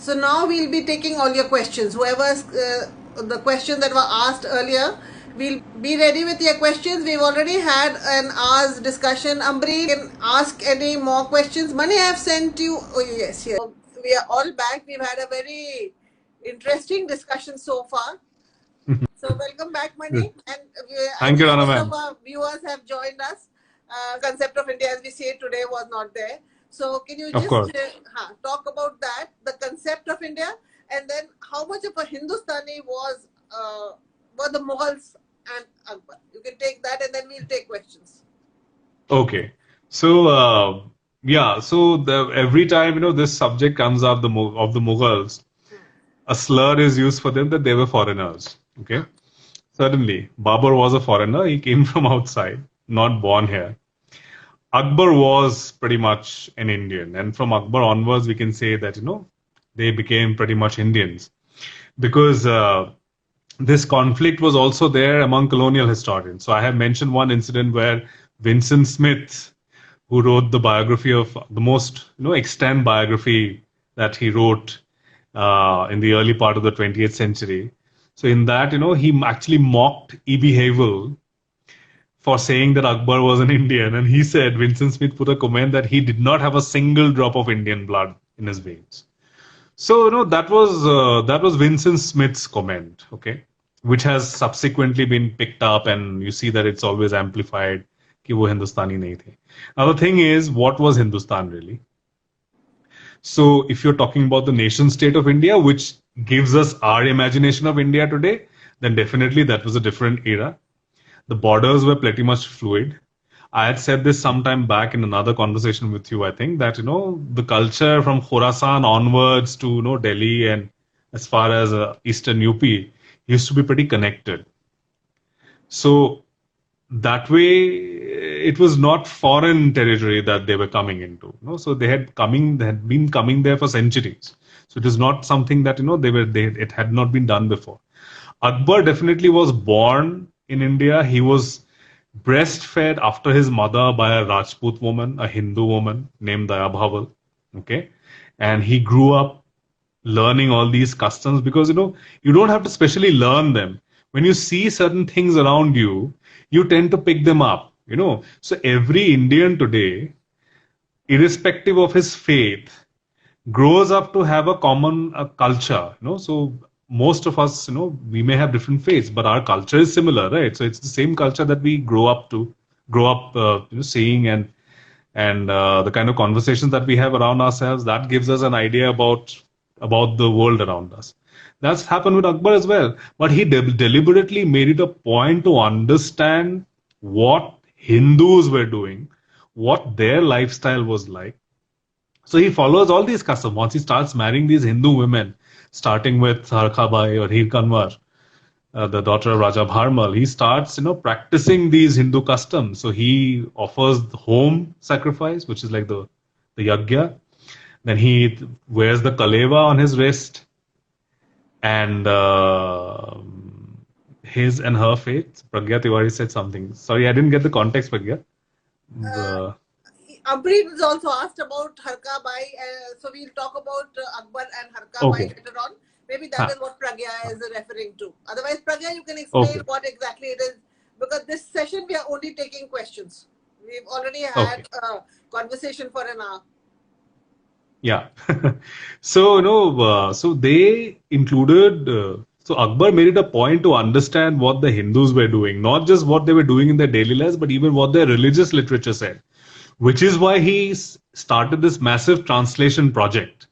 So now we'll be taking all your questions. Whoever's the questions that were asked earlier, we'll be ready with your questions. We've already had an hour's discussion. Ambri can ask any more questions. Mani, I have sent you. Oh yes, yes. So we are all back. We've had a very interesting discussion so far. So welcome back, Mani. And I Thank you, think Rana most of ma'am. our viewers have joined us. Concept of India, as we say today, was not there. So can you Of just course. talk about that, the concept of India, and then how much of a Hindustani were the Mughals and Akbar? You can take that, and then we'll take questions. Okay. So, yeah, so every time, this subject comes up of the Mughals, a slur is used for them that they were foreigners. Okay. Certainly, Babur was a foreigner. He came from outside, not born here. Akbar was pretty much an Indian. And from Akbar onwards, we can say that, they became pretty much Indians. Because this conflict was also there among colonial historians. So I have mentioned one incident where Vincent Smith, who wrote the biography of the most extant biography that he wrote in the early part of the 20th century. So in that, he actually mocked E.B. Havel for saying that Akbar was an Indian, and he said Vincent Smith put a comment that he did not have a single drop of Indian blood in his veins. So that was Vincent Smith's comment, okay, which has subsequently been picked up, and you see that it's always amplified. कि वो हिंदुस्तानी नहीं थे. Now the thing is, what was Hindustan really? So if you're talking about the nation state of India, which gives us our imagination of India today, then definitely that was a different era. The borders were pretty much fluid. I had said this sometime back in another conversation with you, I think, that, the culture from Khorasan onwards to, Delhi and as far as Eastern UP used to be pretty connected. So that way, it was not foreign territory that they were coming into. So they had been coming there for centuries. So it is not something that, it had not been done before. Akbar definitely was born in India. He was breastfed after his mother by a Rajput woman, a Hindu woman named Daya Bhaval. Okay. And he grew up learning all these customs because, you don't have to specially learn them. When you see certain things around you, you tend to pick them up, So every Indian today, irrespective of his faith, grows up to have a common culture, So most of us, we may have different faiths, but our culture is similar, right? So it's the same culture that we grow up, seeing, and the kind of conversations that we have around ourselves, that gives us an idea about the world around us. That's happened with Akbar as well. But he deliberately made it a point to understand what Hindus were doing, what their lifestyle was like. So he follows all these customs. Once he starts marrying these Hindu women, starting with Harkabai or Hir Kanwar, the daughter of Raja Bharmal, he starts, practicing these Hindu customs. So he offers the home sacrifice, which is like the yagya. Then he wears the kaleva on his wrist, and his and her faith. Pragya Tiwari said something. Sorry, I didn't get the context, Pragya. Ambri was also asked about Harka Bai, so we'll talk about Akbar and Harka Bai later on. Maybe that is what Pragya is referring to. Otherwise, Pragya, you can explain what exactly it is, because this session we are only taking questions. We've already had a conversation for an hour. Yeah. So, so they included, so Akbar made it a point to understand what the Hindus were doing, not just what they were doing in their daily lives, but even what their religious literature said, which is why he started this massive translation project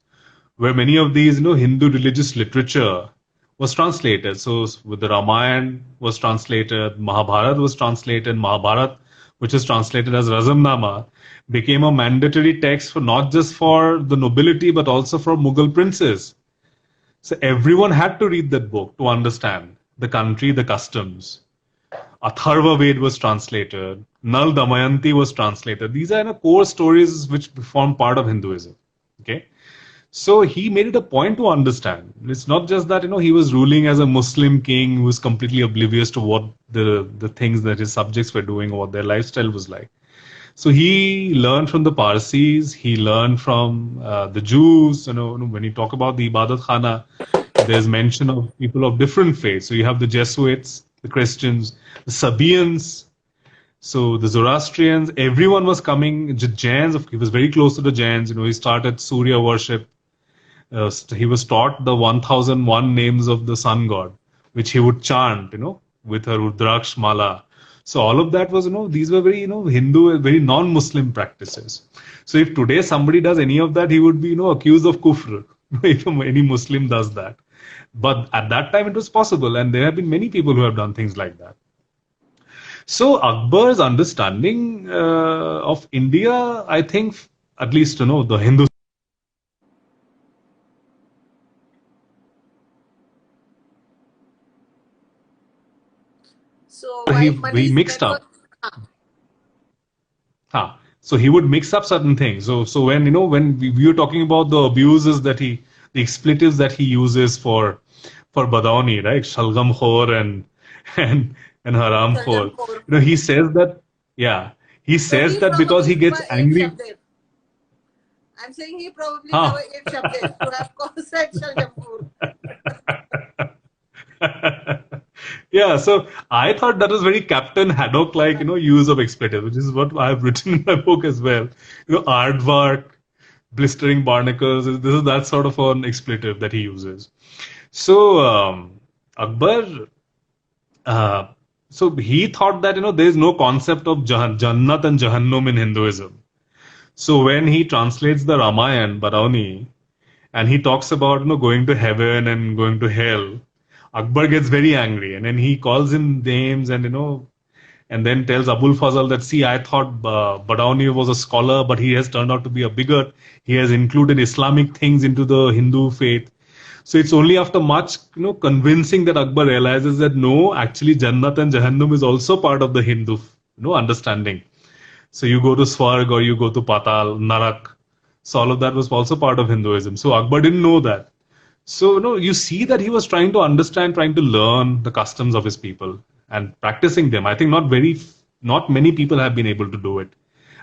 where many of these, Hindu religious literature was translated. So with the Ramayana was translated, Mahabharata was translated, Mahabharata, which is translated as Razamnama, became a mandatory text for not just for the nobility, but also for Mughal princes. So everyone had to read that book to understand the country, the customs. Atharva Ved was translated. Nal Damayanti was translated. These are core stories which form part of Hinduism. Okay. So he made it a point to understand. It's not just that, he was ruling as a Muslim king who was completely oblivious to what the things that his subjects were doing or what their lifestyle was like. So he learned from the Parsis, he learned from the Jews. When you talk about the Ibadat Khana, there's mention of people of different faiths. So you have the Jesuits, the Christians, the Sabians, so the Zoroastrians, everyone was coming. Jains, he was very close to the Jains. He started Surya worship. He was taught the 1001 names of the sun god, which he would chant, with her Rudraksh Mala. So all of that was, these were very, Hindu, very non-Muslim practices. So if today somebody does any of that, he would be, accused of kufr, if any Muslim does that. But at that time it was possible, and there have been many people who have done things like that. So Akbar's understanding of India, I think, at least the Hindu. So he mixed up. So he would mix up certain things. So when when we were talking about the abuses that the expletives that he uses for Badauni, right? Shalgam khor and haram khor. He says that, he says that because he gets angry. I'm saying he probably never ate shabde to have said Shalgam khor. Yeah, so I thought that was very Captain Haddock-like, use of expletive, which is what I have written in my book as well. Aardvark, blistering barnacles, this is that sort of an expletive that he uses. So Akbar, so he thought that there is no concept of Jannat and Jahannam in Hinduism. So when he translates the Ramayana, Barauni, and he talks about going to heaven and going to hell, Akbar gets very angry, and then he calls him names, and and then tells Abul Fazl that, see, I thought Badauni was a scholar, but he has turned out to be a bigot. He has included Islamic things into the Hindu faith. So it's only after much convincing that Akbar realizes that no, actually Jannat and Jahannam is also part of the Hindu understanding. So you go to Swarg or you go to Patal, Narak. So all of that was also part of Hinduism. So Akbar didn't know that. So, you see that he was trying to understand, trying to learn the customs of his people and practicing them. I think not many people have been able to do it,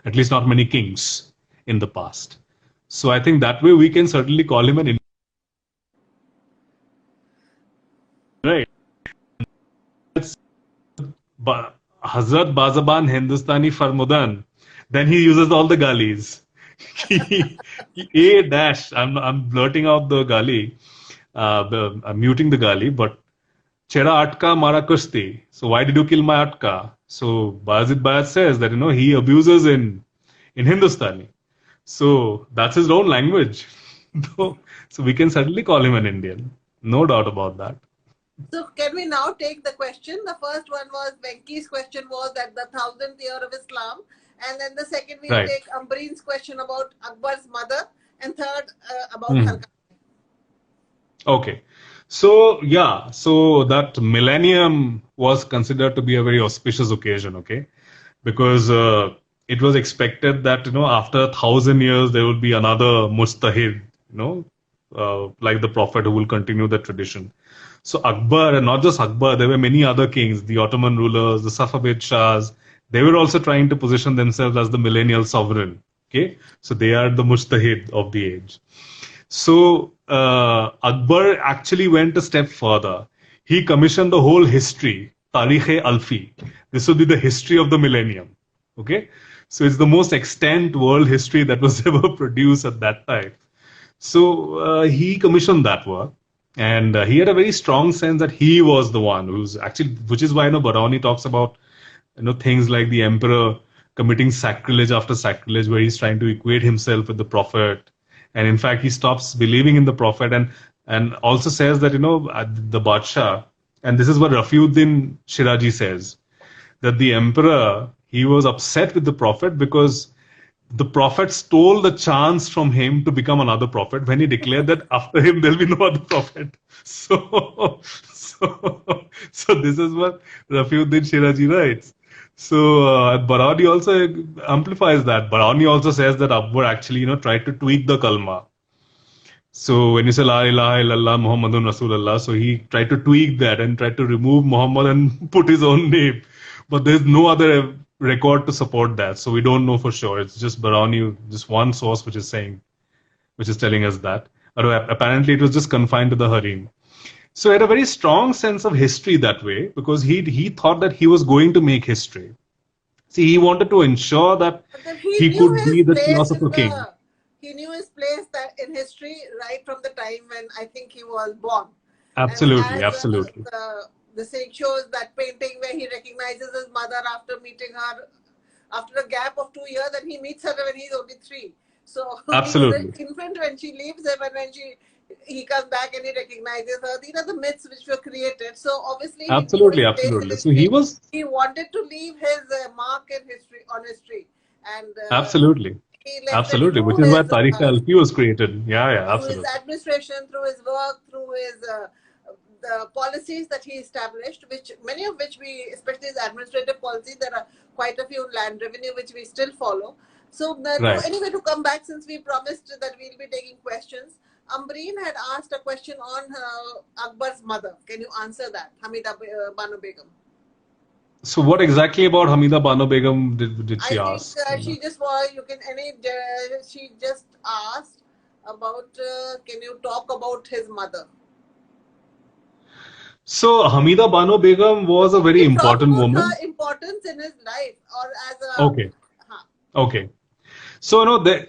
at least not many kings in the past. So I think that way we can certainly call him an Indian. Right. Hazrat Bazaban Hindustani Farmudan. Then he uses all the galis. A dash. I'm blurting out the gali. I'm muting the gali, but Chera Atka Mara Kushti. So why did you kill my Atka? So Bazid Bayat says that he abuses in Hindustani. So that's his own language. So we can certainly call him an Indian. No doubt about that. So can we now take the question? The first one was, Venki's question was that the 1000th year of Islam. And then the second we'll take Ambreen's question about Akbar's mother. And third about Harkar. Okay. So, so that millennium was considered to be a very auspicious occasion, okay? Because it was expected that, after 1,000 years, there would be another Mustahid, like the Prophet who will continue the tradition. So Akbar, and not just Akbar, there were many other kings, the Ottoman rulers, the Safavid Shahs. They were also trying to position themselves as the millennial sovereign, okay? So they are the Mustahid of the age. So Akbar actually went a step further. He commissioned the whole history, Tarikh-e-Alfi. This would be the history of the millennium, okay? So it's the most extant world history that was ever produced at that time. So he commissioned that work, and he had a very strong sense that he was the one who's actually, which is why Barauni talks about things like the emperor committing sacrilege after sacrilege, where he's trying to equate himself with the prophet, and in fact he stops believing in the prophet, and also says that the Badshah, and this is what Rafiuddin Shirazi says, that the emperor, he was upset with the prophet because the prophet stole the chance from him to become another prophet when he declared that after him there'll be no other prophet. So this is what Rafiuddin Shirazi writes. So Barauni also amplifies that. Barauni also says that Akbar actually tried to tweak the kalma. So when you say La ilaha illallah Muhammadun Rasulullah, so he tried to tweak that and tried to remove Muhammad and put his own name. But there's no other record to support that. So we don't know for sure. It's just Barauni, just one source which is saying, which is telling us that. Although apparently it was just confined to the harem. So he had a very strong sense of history that way, because he thought that he was going to make history. See, he wanted to ensure that But then he he knew could his be the place philosopher in king. the he knew his place that in history right from the time when I think he was born. And Absolutely, as absolutely. the saying shows, that painting where he recognizes his mother after meeting her after a gap of 2 years, and he meets her when he's only 3. So he was an Absolutely. infant when she leaves him, and when he comes back and he recognizes her. These are the myths which were created. So obviously he knew his Absolutely, place in absolutely. So he history. was He wanted to leave his mark in history on history, and absolutely, he left it absolutely, which through is why his Tariq Alfi was created. Yeah, yeah, through his absolutely. administration, through his work, through his the policies that he established, which many of which we, especially his administrative policies, there are quite a few land revenue which we still follow. So Right. anyway, to come back, since we promised that we'll be taking questions, Ambreen had asked a question on Akbar's mother. Can you answer that, Hamida Banu Begum? So what exactly about Hamida Bano Begum did I she think ask? she just was. You can she just asked about. Can you talk about his mother? So Hamida Bano Begum was a Can very you talk important about woman. her importance in his life, or as a? Okay, Huh. okay. So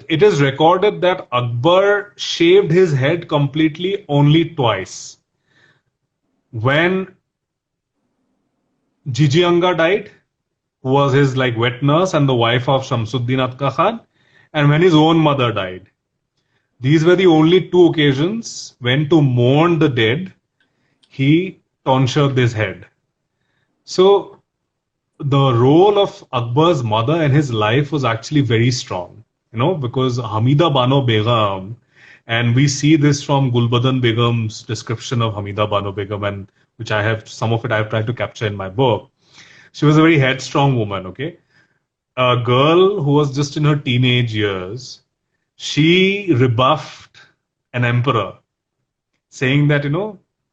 it is recorded that Akbar shaved his head completely only twice. When Jijianga died, who was his like wet nurse and the wife of Shamsuddin Atka Khan, and when his own mother died. These were the only two occasions when, to mourn the dead, he tonsured his head. So the role of Akbar's mother in his life was actually very strong, because Hamida Bano Begum, and we see this from Gulbadan Begum's description of Hamida Bano Begum, and which I have, some of it I've tried to capture in my book. She was a very headstrong woman, okay? A girl who was just in her teenage years, she rebuffed an emperor saying that,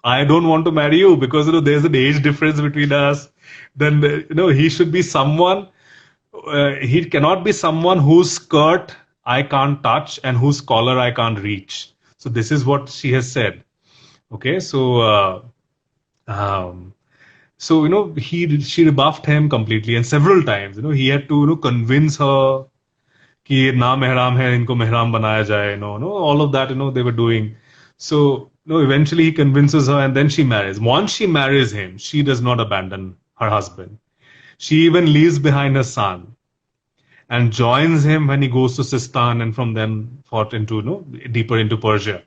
I don't want to marry you because, there's an age difference between us. Then, he should be someone, he cannot be someone whose skirt I can't touch and whose collar I can't reach. So this is what she has said. Okay, um, so she rebuffed him completely, and several times, he had to convince her कि ये ना मेहराम है इनको मेहराम बनाया जाए, all of that, they were doing. So eventually he convinces her, and then she marries. Once she marries him, she does not abandon her husband. She even leaves behind her son and joins him when he goes to Sistan, and from then fought into, deeper into Persia.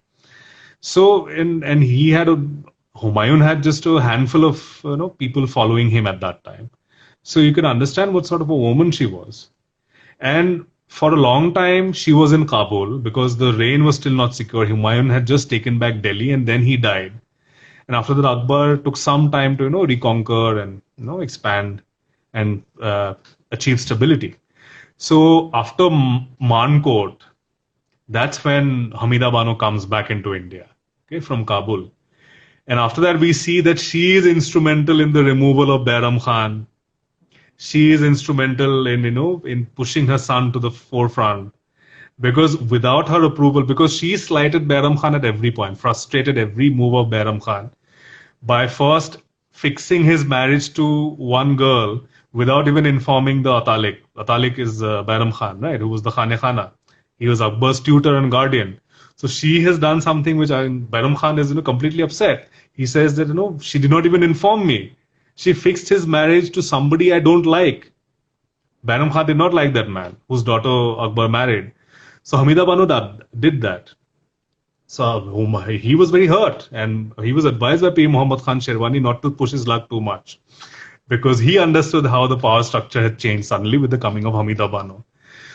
So and he had Humayun had just a handful of people following him at that time. So you can understand what sort of a woman she was. And for a long time, she was in Kabul because the reign was still not secure. Humayun had just taken back Delhi, and then he died. And after that, Akbar took some time to, reconquer and, expand and achieve stability. So after Mankot, that's when Hamida Bano comes back into India, okay, from Kabul. And after that, we see that she is instrumental in the removal of Bairam Khan. She is instrumental in, in pushing her son to the forefront. Because without her approval, because she slighted Bairam Khan at every point, frustrated every move of Bairam Khan by first fixing his marriage to one girl without even informing the Atalik. Atalik is Bairam Khan, right? Who was the Khane Khana. He was Akbar's tutor and guardian. So she has done something which Bairam Khan is, completely upset. He says that, she did not even inform me. She fixed his marriage to somebody I don't like. Bairam Khan did not like that man whose daughter Akbar married. So Hamida Banu did that. So he was very hurt, and he was advised by P. Muhammad Khan Sherwani not to push his luck too much, because he understood how the power structure had changed suddenly with the coming of Hamida Banu.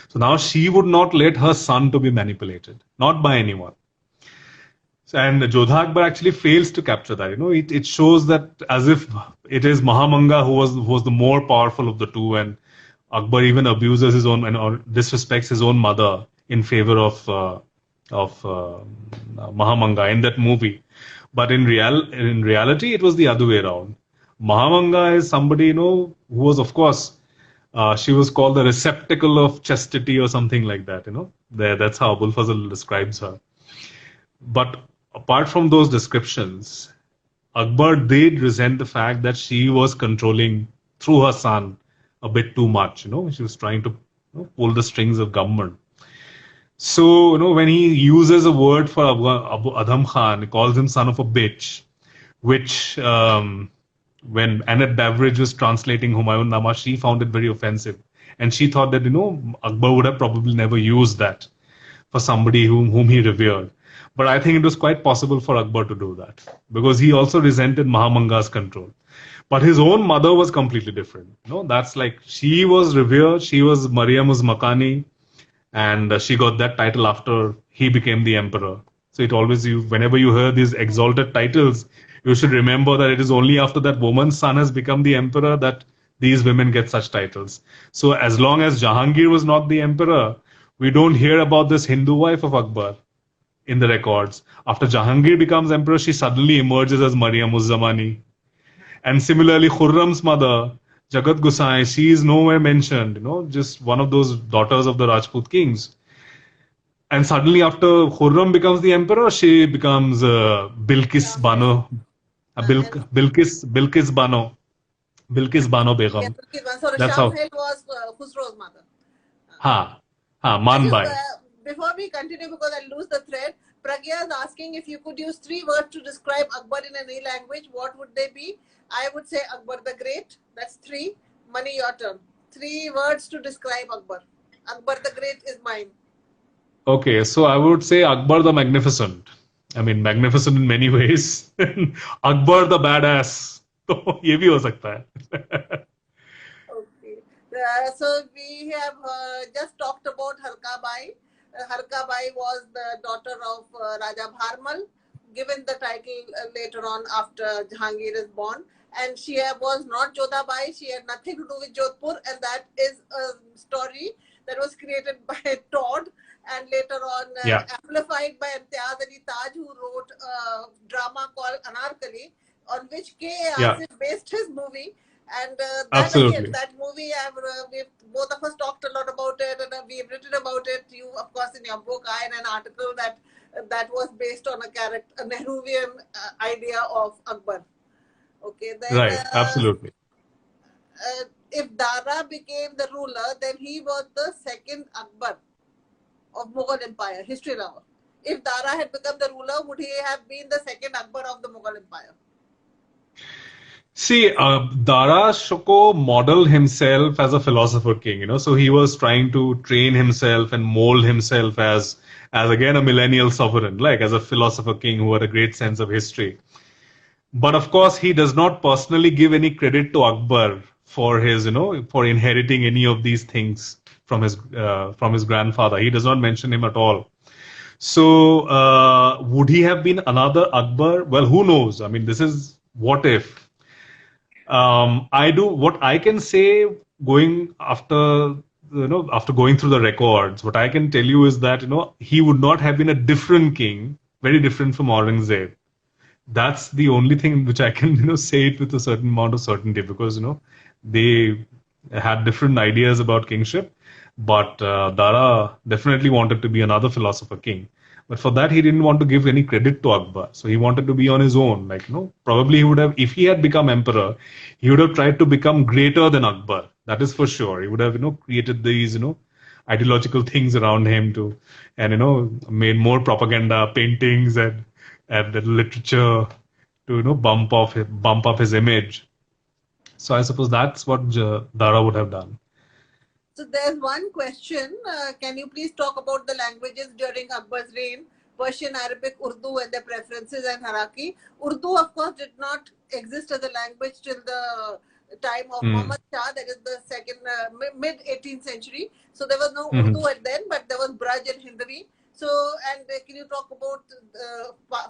So now she would not let her son to be manipulated, not by anyone. And Jodha Akbar actually fails to capture that. It shows that as if it is Mahamanga who was the more powerful of the two, and Akbar even abuses his own or disrespects his own mother in favor of Mahamanga in that movie. But in reality, it was the other way around. Mahamanga is somebody who was, of course, She was called the receptacle of chastity or something like that. That's how Abul Fazl describes her. But apart from those descriptions, Akbar did resent the fact that she was controlling through her son a bit too much. She was trying to pull the strings of government. So, when he uses a word for Abu Adham Khan, he calls him son of a bitch, which when Annette Beveridge was translating Humayun Nama, she found it very offensive. And she thought that, Akbar would have probably never used that for somebody whom he revered. But I think it was quite possible for Akbar to do that because he also resented Mahamanga's control. But his own mother was completely different. That's like she was revered, she was Mariam-uz-Makani, and she got that title after he became the emperor. So it always, whenever you hear these exalted titles, you should remember that it is only after that woman's son has become the emperor that these women get such titles. So as long as Jahangir was not the emperor, we don't hear about this Hindu wife of Akbar in the records. After Jahangir becomes emperor, she suddenly emerges as Mariam-uz-Zamani. And similarly, Khurram's mother, Jagat Gosai, she is nowhere mentioned, just one of those daughters of the Rajput kings. And suddenly after Khurram becomes the emperor, she becomes Bilqis Bano. Bilqis Bano. Bilqis Bano Begum. So That's how. Shamhel was Khusro's mother. Manbai. Before we continue, because I'll lose the thread, Pragya is asking if you could use 3 words to describe Akbar in any language, what would they be? I would say Akbar the Great. That's 3. Mani, your turn. 3 words to describe Akbar. Akbar the Great is mine. Okay, so I would say Akbar the Magnificent. I mean, magnificent in many ways. Akbar the Badass. तो ये भी हो सकता है. Okay. So we have just talked about Harka Bai. Harka Bai was the daughter of Raja Bharmal, given the title later on after Jahangir is born. And she was not Jodha Bai. She had nothing to do with Jodhpur. And that is a story that was created by Todd and later on amplified by Imtiaz Ali Taj, who wrote a drama called Anarkali, on which K.A. Asif based his movie. And that movie, we've both of us talked a lot about it, and we've written about it. You, of course, in your book, I in an article that was based on a Nehruvian idea of Akbar. Okay, then, right, absolutely. If Dara became the ruler, then he was the second Akbar of Mughal Empire, history lover. If Dara had become the ruler, would he have been the second Akbar of the Mughal Empire? See, Dara Shoko modeled himself as a philosopher king, so he was trying to train himself and mold himself as again a millennial sovereign, like as a philosopher king who had a great sense of history. But of course, he does not personally give any credit to Akbar for his, for inheriting any of these things from his grandfather. He does not mention him at all. So, would he have been another Akbar? Well, who knows? I mean, this is what if. What I can say going after going through the records, what I can tell you is that, he would not have been a different king, very different from Aurangzeb. That's the only thing which I can, say it with a certain amount of certainty, because, they had different ideas about kingship, but Dara definitely wanted to be another philosopher king. But for that, he didn't want to give any credit to Akbar. So he wanted to be on his own. Like, probably he would have, if he had become emperor, he would have tried to become greater than Akbar. That is for sure. He would have, created these, ideological things around him and made more propaganda, paintings and literature to, bump up his image. So I suppose that's what Dara would have done. So there's one question. Can you please talk about the languages during Akbar's reign? Persian, Arabic, Urdu, and their preferences, and Haraki. Urdu, of course, did not exist as a language till the time of Muhammad Shah, that is the second, mid-18th century. So there was no Urdu then, but there was Braj and Hindari. So, and can you talk about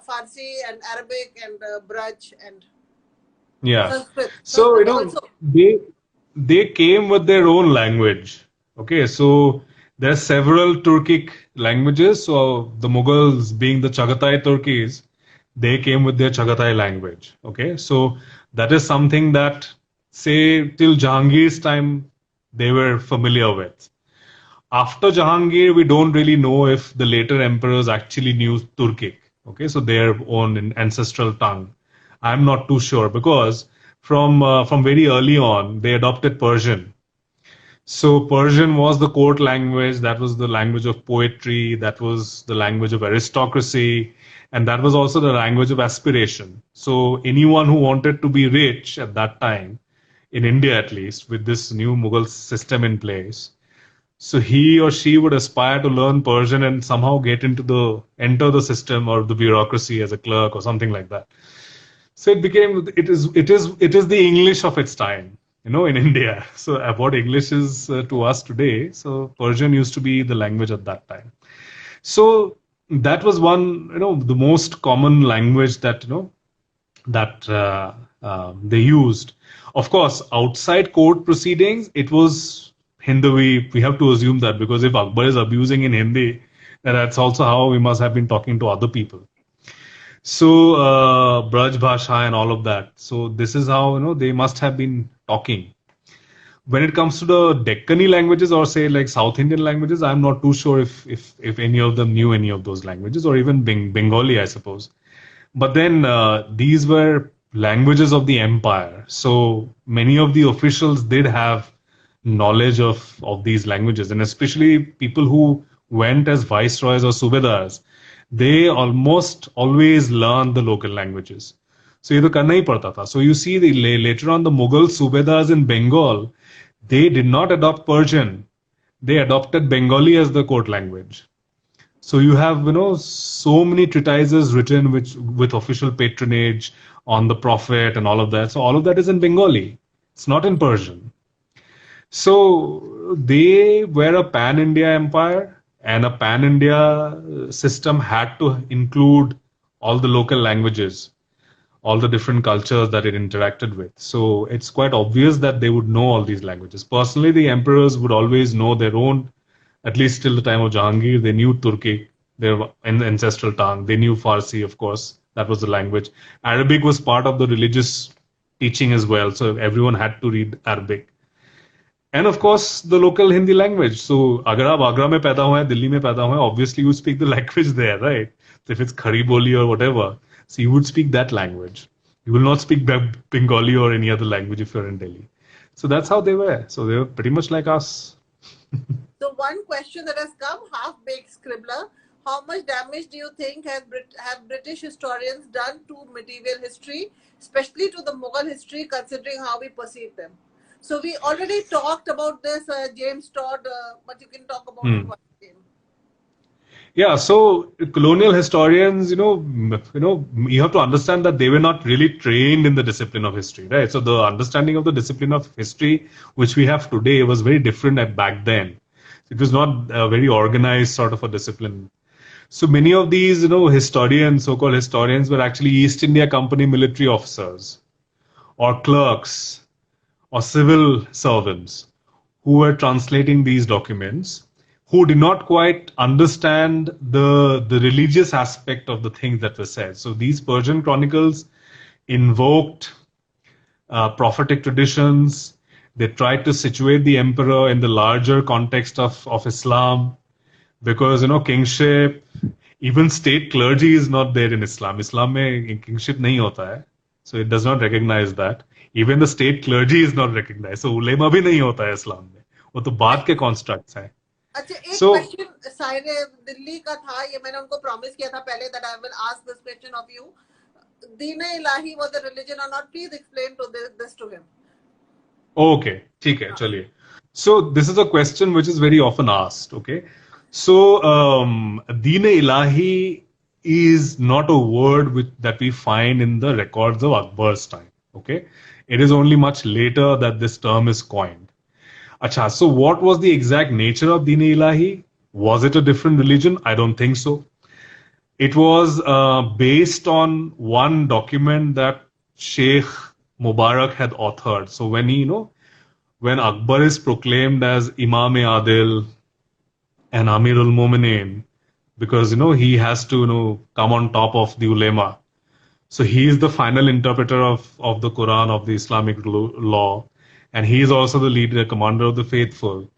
Farsi and Arabic and Braj and Sanskrit? So, they came with their own language. Okay, so there are several Turkic languages. So the Mughals, being the Chagatai Turkis, they came with their Chagatai language. Okay, so that is something that, say, till Jahangir's time, they were familiar with. After Jahangir, we don't really know if the later emperors actually knew Turkic, okay, so their own ancestral tongue. I'm not too sure because from very early on they adopted Persian. So Persian was the court language, that was the language of poetry, that was the language of aristocracy, and that was also the language of aspiration. So anyone who wanted to be rich at that time, in India at least, with this new Mughal system in place, so he or she would aspire to learn Persian and somehow get into enter the system or the bureaucracy as a clerk or something like that. So it is the English of its time, in India. So what English is to us today, so Persian used to be the language at that time. So that was one, the most common language that they used. Of course, outside court proceedings, it was Hindi. We have to assume that because if Akbar is abusing in Hindi, then that's also how we must have been talking to other people. So Braj Bhasha and all of that. So this is how they must have been talking. When it comes to the Deccani languages or say like South Indian languages, I'm not too sure if any of them knew any of those languages or even Bengali, I suppose. But then these were languages of the empire. So many of the officials did have knowledge of these languages, and especially people who went as viceroys or subedars, they almost always learn the local languages. So ये तो करना ही पड़ता था. So you see later on the Mughal subedars in Bengal, they did not adopt Persian. They adopted Bengali as the court language. So you have so many treatises written with official patronage on the prophet and all of that. So all of that is in Bengali. It's not in Persian. So they were a pan-India empire, and a pan-India system had to include all the local languages, all the different cultures that it interacted with. So it's quite obvious that they would know all these languages. Personally, the emperors would always know their own, at least till the time of Jahangir, they knew Turkic, their ancestral tongue. They knew Farsi, of course, that was the language. Arabic was part of the religious teaching as well, so everyone had to read Arabic. And of course, the local Hindi language. So, agar aap Agra mein paida hue hain, Delhi mein paida hue hain, obviously you speak the language there, right? So if it's Khari Boli or whatever, so you would speak that language. You will not speak Bengali or any other language if you're in Delhi. So that's how they were. So they were pretty much like us. So one question that has come, half-baked scribbler, how much damage do you think have British historians done to medieval history, especially to the Mughal history, considering how we perceive them? So we already talked about this, James Todd, but you can talk about it once again. Yeah, so colonial historians, you have to understand that they were not really trained in the discipline of history, right? So the understanding of the discipline of history, which we have today, was very different back then. It was not a very organized sort of a discipline. So many of these, historians, so-called historians, were actually East India Company military officers or clerks or civil servants who were translating these documents, who did not quite understand the religious aspect of the things that were said. So these Persian chronicles invoked prophetic traditions. They tried to situate the emperor in the larger context of Islam, because kingship, even state clergy is not there in Islam. Islam mein kingship nahi hota hai, so it does not recognize that. Even the state clergy is not recognized. So ulema bhi nahi hota hai Islam mein. वो तो बाद के constructs हैं. अच्छा, एक question साइने Delhi का था, ये मैंने उनको प्रॉमिस किया था पहले that I will ask this question of you. Deen-e-Ilahi was a religion or not? Please explain this to him. Okay, ठीक है, चलिए. So this is a question which is very often asked. Okay, so Deen-e-Ilahi is not a word that we find in the records of Akbar's time. Okay, it is only much later that this term is coined. Acha, so what was the exact nature of Deen-e-Ilahi? Was it a different religion? I don't think so. It was based on one document that Sheikh Mubarak had authored. So when when Akbar is proclaimed as Imam-e-Adil and Amirul Mu'minin, because he has to come on top of the ulema. So he is the final interpreter of the Quran, of the Islamic law. and he is also the leader, commander of the faithful.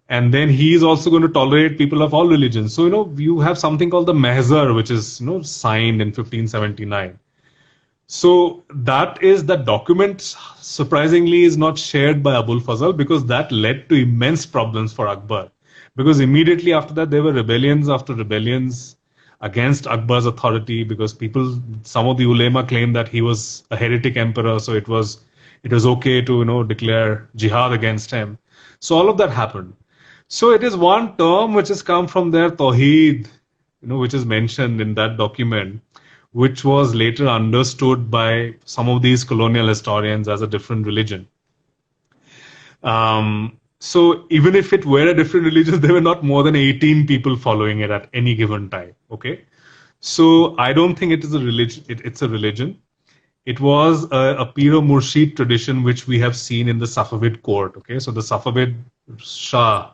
And then he is also going to tolerate people of all religions. So, you have something called the Mahzar, which is, signed in 1579. So that is the document, surprisingly, is not shared by Abul Fazl, because that led to immense problems for Akbar. Because immediately after that, there were rebellions after rebellions against Akbar's authority, because some of the ulema claimed that he was a heretic emperor, so it was okay to, declare jihad against him. So all of that happened. So it is one term which has come from their Tawheed, which is mentioned in that document, which was later understood by some of these colonial historians as a different religion. So even if it were a different religion, there were not more than 18 people following it at any given time. Okay, so I don't think it is a religion. It's a religion. It was a Pir o Murshid tradition, which we have seen in the Safavid court. Okay, so the Safavid Shah,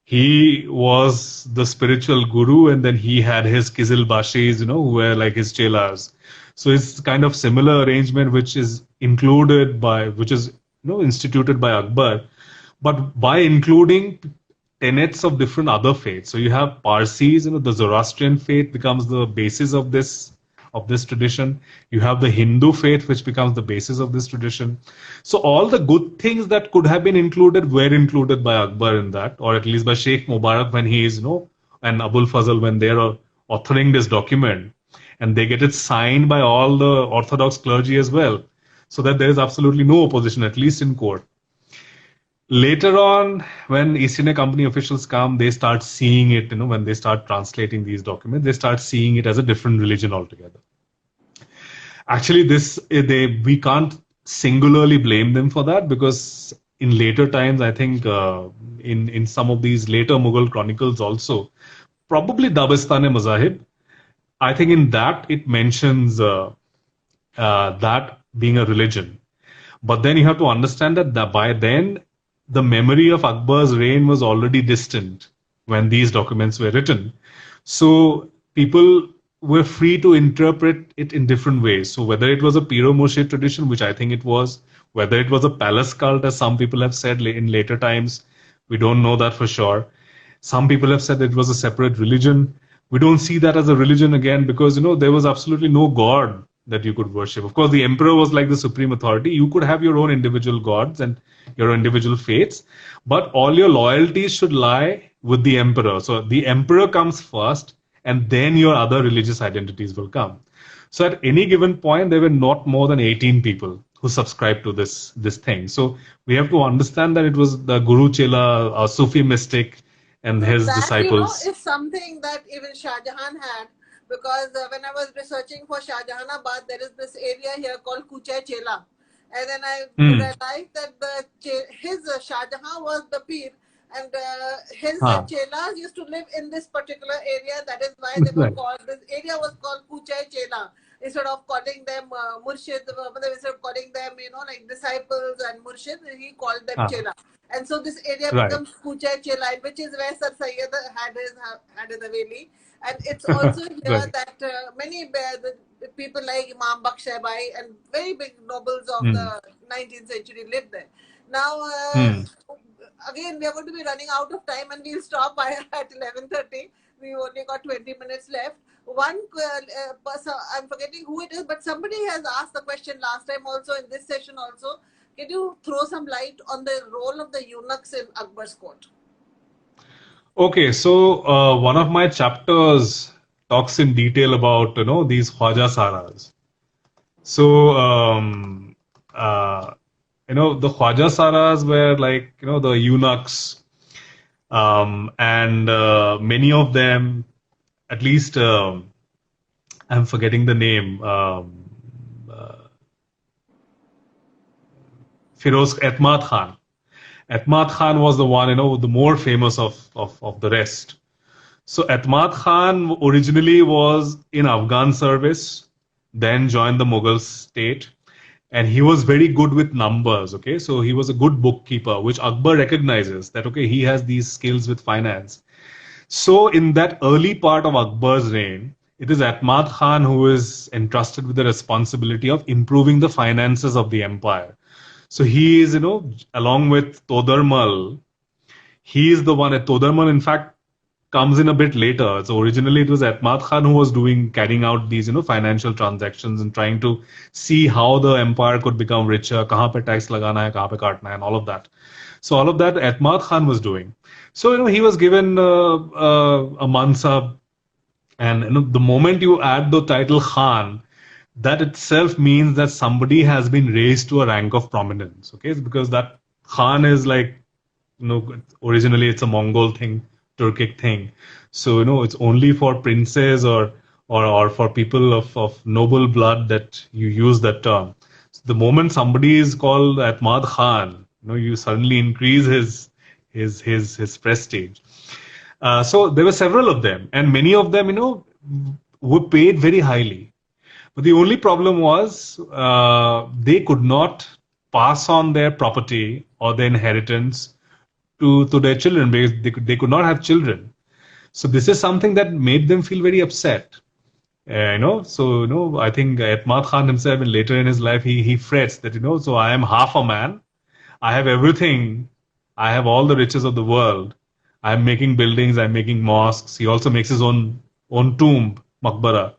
he was the spiritual guru, and then he had his Kizilbashis, who were like his chelas. So it's kind of similar arrangement, which is instituted by Akbar, but by including tenets of different other faiths. So you have Parsis, the Zoroastrian faith becomes the basis of this tradition. You have the Hindu faith, which becomes the basis of this tradition. So all the good things that could have been included were included by Akbar in that, or at least by Sheikh Mubarak when he is, and Abul Fazl when they are authoring this document, and they get it signed by all the Orthodox clergy as well, so that there is absolutely no opposition, at least in court. Later on, when East India Company officials come, they start seeing it, when they start translating these documents, they start seeing it as a different religion altogether. Actually, we can't singularly blame them for that, because in later times, I think in some of these later Mughal chronicles also, probably Dabistan-e-Mazahib, I think in that it mentions that being a religion. But then you have to understand that by then, the memory of Akbar's reign was already distant when these documents were written. So people were free to interpret it in different ways. So whether it was a Pir o Murshid tradition, which I think it was, whether it was a palace cult, as some people have said in later times, we don't know that for sure. Some people have said it was a separate religion. We don't see that as a religion again, because there was absolutely no god that you could worship. Of course, the emperor was like the supreme authority. You could have your own individual gods and your individual faiths, but all your loyalties should lie with the emperor. So the emperor comes first, and then your other religious identities will come. So at any given point, there were not more than 18 people who subscribed to this thing. So we have to understand that it was the Guru Chela, a Sufi mystic, and his disciples. That is something that even Shah Jahan had, because when I was researching for Shah Jahanabad, there is this area here called Kuchai Chela. And then I realized that his Shah Jahan was the Pir, and his chelas used to live in this particular area. That is why they were called, this area was called Kuchai Chela. Instead of calling them Murshid, instead of calling them, like disciples and Murshid, he called them Chela. And so this area becomes Kuchai Chela, which is where Sir Sayyid had his Haveli. And it's also here that many people like Imam Bakhsh-e-Bhai and very big nobles of the 19th century lived there. Now, again, we are going to be running out of time, and we'll stop at 11:30. We've only got 20 minutes left. One person, I'm forgetting who it is, but somebody has asked the question last time also, in this session also. Can you throw some light on the role of the eunuchs in Akbar's court? Okay, so one of my chapters talks in detail about these Khwaja Saras. So the Khwaja Saras were like the eunuchs, and many of them, at least I'm forgetting the name, Firoz Etmad Khan. Etmad Khan was the one, the more famous of the rest. So Etmad Khan originally was in Afghan service, then joined the Mughal state, and he was very good with numbers. Okay, so he was a good bookkeeper, which Akbar recognizes that, okay, he has these skills with finance. So in that early part of Akbar's reign, it is Etmad Khan who is entrusted with the responsibility of improving the finances of the empire. So he is, along with Todarmal, he is the one. Todarmal, in fact, comes in a bit later. So originally it was Atmat Khan who was carrying out these, financial transactions and trying to see how the empire could become richer, kahan pe tax lagana hai, kahan pe kaatna hai, and all of that. So all of that Atmat Khan was doing. So, he was given a mansab, and the moment you add the title Khan, that itself means that somebody has been raised to a rank of prominence. Okay, because that Khan is like, originally it's a Mongol thing, Turkic thing. So, it's only for princes or for people of noble blood that you use that term. So the moment somebody is called Atmad Khan, you suddenly increase his prestige. So there were several of them, and many of them, were paid very highly. But the only problem was they could not pass on their property or their inheritance to their children, because they could not have children. So this is something that made them feel very upset. So I think Atmat Khan himself, and later in his life, he frets that, so I am half a man, I have everything, I have all the riches of the world, I'm making buildings, I'm making mosques. He also makes his own tomb, Maqbara.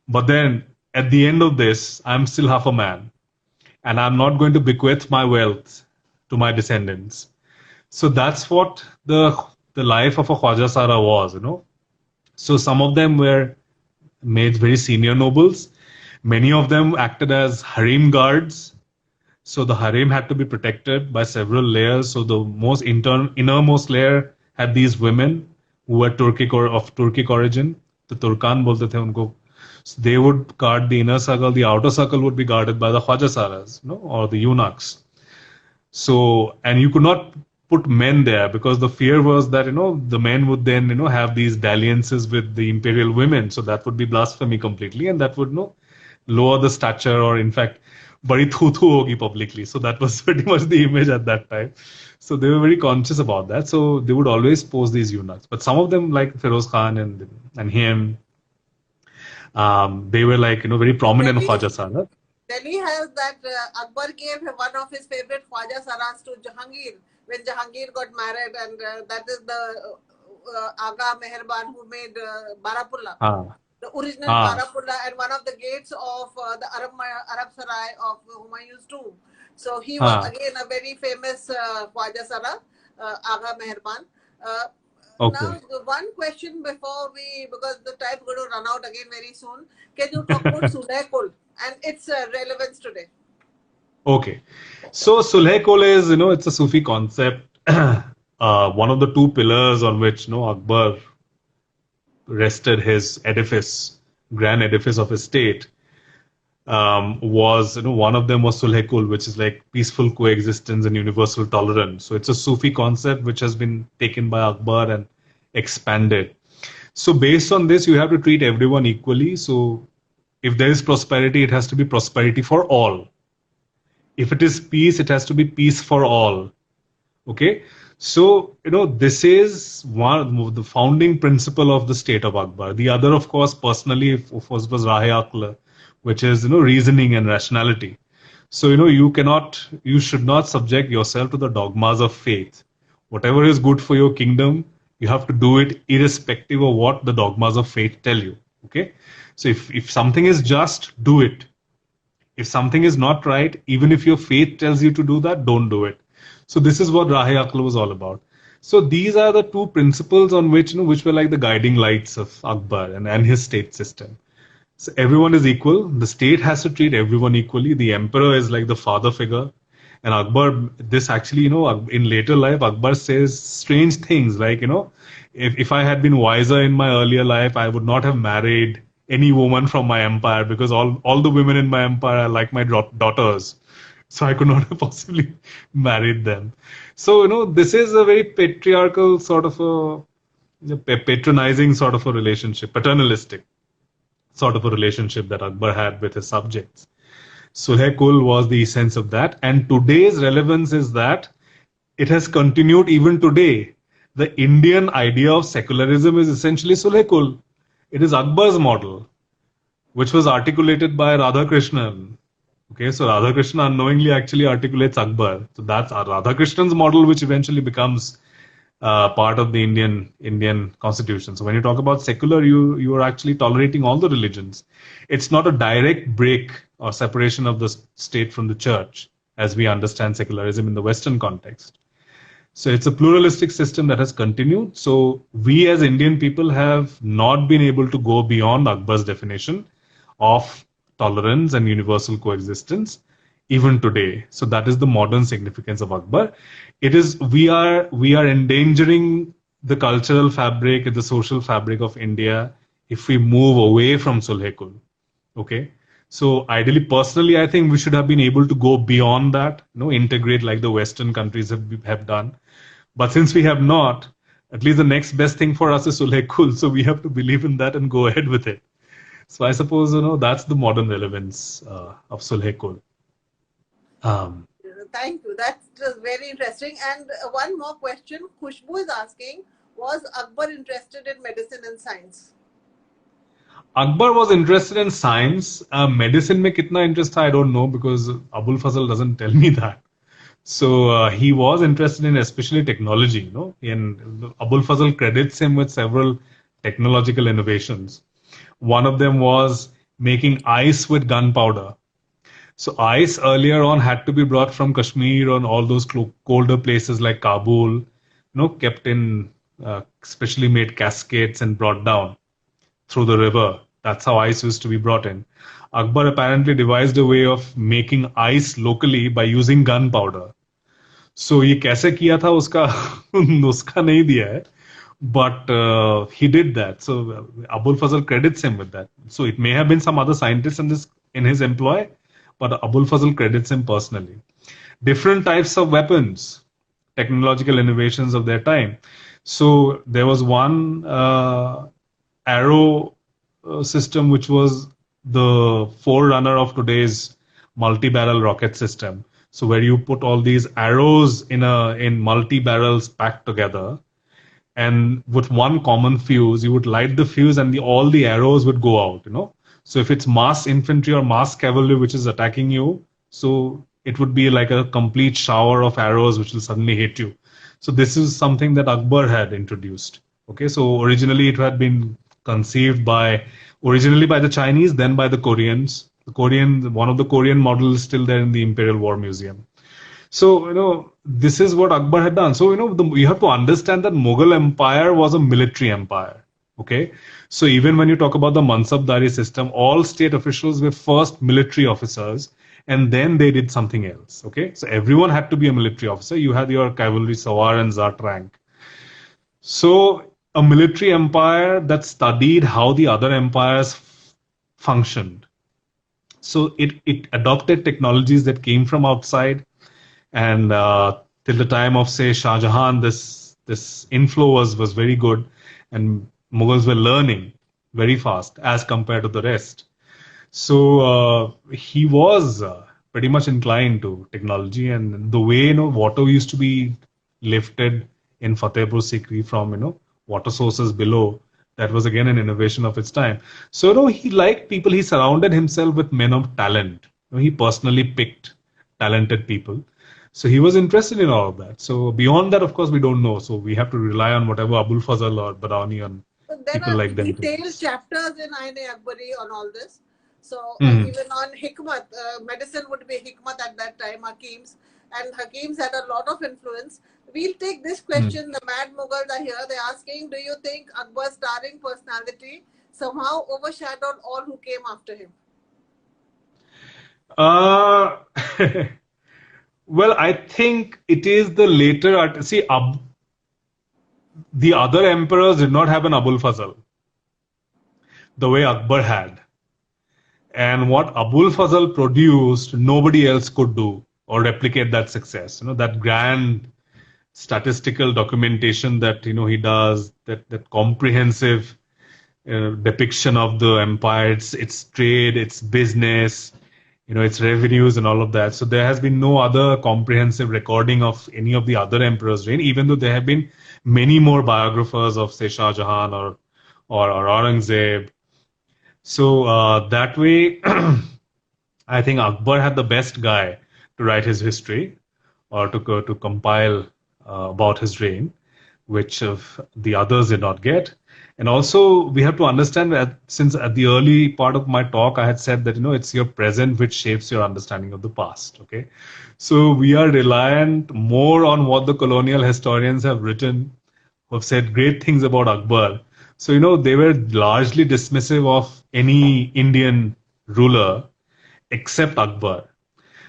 But then at the end of this, I'm still half a man, and I'm not going to bequeath my wealth to my descendants. So that's what the life of a Khwaja Sara was, So some of them were made very senior nobles. Many of them acted as harem guards. So the harem had to be protected by several layers. So the most innermost layer had these women who were Turkic or of Turkic origin. The Turkan bolte the unko. So they would guard the inner circle. The outer circle would be guarded by the Khwaja Saras, or the eunuchs. So, and you could not put men there, because the fear was that, the men would then, have these dalliances with the imperial women. So that would be blasphemy completely, and that would, lower the stature, or in fact, badi thu-thu hogi publicly. So that was pretty much the image at that time. So they were very conscious about that. So they would always pose these eunuchs. But some of them, like Feroz Khan and him, they were like, very prominent Khwaja Sara. Delhi has that Akbar gave one of his favorite Khwaja Saras to Jahangir when Jahangir got married, and that is the Aga Meherban who made Barapulla, the original Barapulla, and one of the gates of the Arab Sarai of Humayun's tomb. So he was again a very famous Khwaja Sara, Aga Meherban. Okay. Now, one question before because the time is going to run out again very soon. Can you talk about Sulh Kul and its relevance today? Okay. So Sulh Kul is, it's a Sufi concept. One of the two pillars on which, Akbar rested his grand edifice of his state, was, one of them was Sulh Kul, which is like peaceful coexistence and universal tolerance. So it's a Sufi concept which has been taken by Akbar and expanded. So based on this, you have to treat everyone equally. So if there is prosperity, it has to be prosperity for all. If it is peace, it has to be peace for all. Okay. So, this is the founding principle of the state of Akbar. The other, of course, personally, was Rahe-Aql, which is, reasoning and rationality. So, you should not subject yourself to the dogmas of faith. Whatever is good for your kingdom, you have to do it irrespective of what the dogmas of faith tell you. Okay. So if something is just, do it. If something is not right, even if your faith tells you to do that, don't do it. So this is what Rahe-Aql was all about. So these are the two principles on which, which were like the guiding lights of Akbar and his state system. So everyone is equal. The state has to treat everyone equally. The emperor is like the father figure. And Akbar, this actually, in later life, Akbar says strange things like, if I had been wiser in my earlier life, I would not have married any woman from my empire, because all the women in my empire are like my daughters. So I could not have possibly married them. So, this is a very patriarchal sort of a patronizing sort of a relationship, paternalistic sort of a relationship that Akbar had with his subjects. Sulh Kul was the essence of that. And today's relevance is that it has continued even today. The Indian idea of secularism is essentially Sulh Kul. It is Akbar's model, which was articulated by Radhakrishnan, Okay, so Radhakrishnan unknowingly actually articulates Akbar. So that's Radhakrishnan's model, which eventually becomes part of the Indian constitution. So when you talk about secular, you are actually tolerating all the religions. It's not a direct break or separation of the state from the church, as we understand secularism in the Western context. So it's a pluralistic system that has continued. So we as Indian people have not been able to go beyond Akbar's definition of tolerance and universal coexistence even today. So that is the modern significance of Akbar. It is we are endangering the cultural fabric and the social fabric of India if we move away from Sulhekul. Okay. So ideally, personally, I think we should have been able to go beyond that, integrate like the Western countries have done. But since we have not, at least the next best thing for us is Sulhekul. So we have to believe in that and go ahead with it. So I suppose, that's the modern relevance of Sulhekul. Thank you. That's just very interesting. And one more question. Khushbu is asking, was Akbar interested in medicine and science? Akbar was interested in science. Medicine mein kitna interest tha, I don't know, because Abul Fazl doesn't tell me that. So he was interested in especially technology, and Abul Fazl credits him with several technological innovations. One of them was making ice with gunpowder. So ice earlier on had to be brought from Kashmir and all those colder places like Kabul, kept in specially made cascades and brought down through the river. That's how ice used to be brought in. Akbar apparently devised a way of making ice locally by using gunpowder. So ये कैसे किया था उसका नुस्खा नहीं दिया है, but he did that. So Abul Fazl credits him with that. So it may have been some other scientists in his employ, but Abul Fazl credits him personally. Different types of weapons, technological innovations of their time. So there was one arrow system which was the forerunner of today's multi-barrel rocket system. So where you put all these arrows in multi-barrels packed together, and with one common fuse, you would light the fuse and all the arrows would go out, So if it's mass infantry or mass cavalry which is attacking you, so it would be like a complete shower of arrows which will suddenly hit you. So this is something that Akbar had introduced. Okay, so originally it had been conceived originally by the Chinese, then by the Koreans. One of the Korean models is still there in the Imperial War Museum. So, this is what Akbar had done. So, you have to understand that Mughal Empire was a military empire. Okay. So even when you talk about the Mansabdari system, all state officials were first military officers, and then they did something else. Okay. So everyone had to be a military officer. You had your cavalry, Sawar and Zat rank. So a military empire that studied how the other empires functioned. So it adopted technologies that came from outside, and till the time of, say, Shah Jahan, this inflow was very good, and Mughals were learning very fast as compared to the rest. So he was pretty much inclined to technology, and the way water used to be lifted in Fatehpur Sikri from water sources below. That was again an innovation of its time. So he liked people. He surrounded himself with men of talent. He personally picked talented people. So he was interested in all of that. So beyond that, of course, we don't know. So we have to rely on whatever Abul Fazl or Barani and people like them. There are detailed chapters in Ain-e-Akbari on all this. So even on Hikmat, medicine would be Hikmat at that time, Hakims. And Hakims had a lot of influence. We'll take this question. The Mad Mughals are here. They're asking, do you think Akbar's starring personality somehow overshadowed all who came after him? Well, I think it is the later. See, the other emperors did not have an Abul Fazl the way Akbar had. And what Abul Fazl produced, nobody else could do or replicate that success. That grand statistical documentation that he does, that comprehensive depiction of the empire, its trade, its business, its revenues and all of that. So there has been no other comprehensive recording of any of the other emperors' reign, even though there have been many more biographers of, say, Shah Jahan or Aurangzeb. So that way, I think Akbar had the best guy to write his history or to compile about his reign, which the others did not get. And also, we have to understand that since at the early part of my talk, I had said that it's your present which shapes your understanding of the past. Okay, so we are reliant more on what the colonial historians have written, who have said great things about Akbar. So they were largely dismissive of any Indian ruler except Akbar.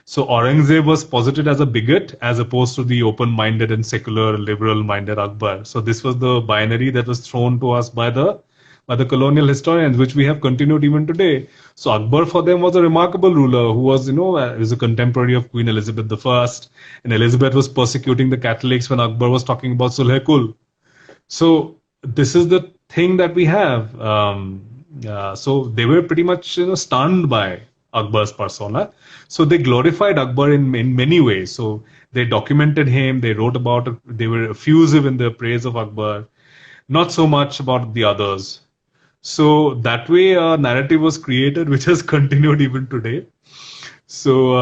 So Aurangzeb was posited as a bigot as opposed to the open-minded and secular liberal-minded Akbar. So this was the binary that was thrown to us by the colonial historians, which we have continued even today. So Akbar for them was a remarkable ruler who was, was a contemporary of Queen Elizabeth I, and Elizabeth was persecuting the Catholics when Akbar was talking about Sulh-e-Kul. So this is the thing that we have. So they were pretty much stunned by Akbar's persona. So they glorified Akbar in many ways. So they documented him, they wrote about it, they were effusive in their praise of Akbar, not so much about the others. So that way a narrative was created, which has continued even today. So